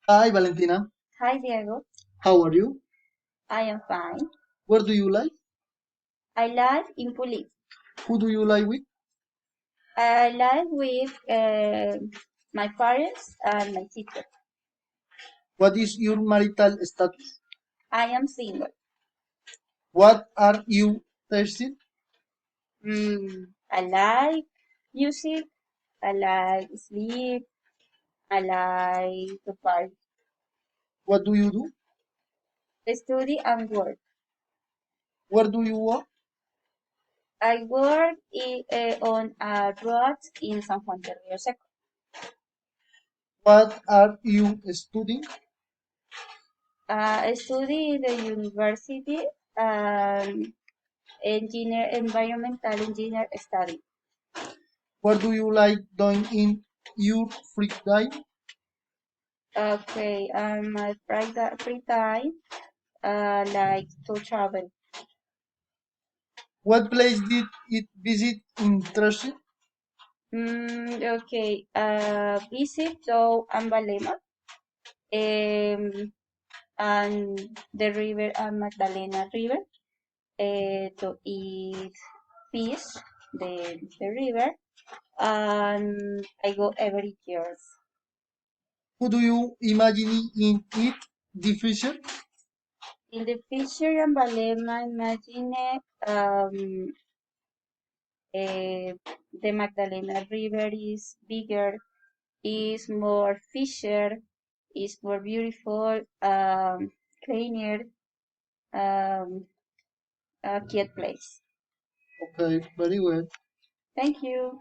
Hi, Valentina. Hi, Diego. How are you? I am fine. Where do you live? I live in Pulit. Who do you live with? I live with my parents and my teacher. What is your marital status? I am single. What are you thirsty? I like music. I like sleep. I like to party, What do you do? study and work. Where do you work? I work on a road in San Juan del Rio Seco. What are you studying? I study in the university environmental engineer study. What do you like doing in your free time? Okay, my free time, like to travel. What place did it visit interesting? Okay, visit to Ambalema, and the river and Magdalena River, to eat fish, the river, and I go every year. Who do you imagine in it the future? In the future, Ambalema, imagine uh, the Magdalena River is bigger, is more fisher, is more beautiful, cleaner, um, a cute place. Okay, very well. Thank you.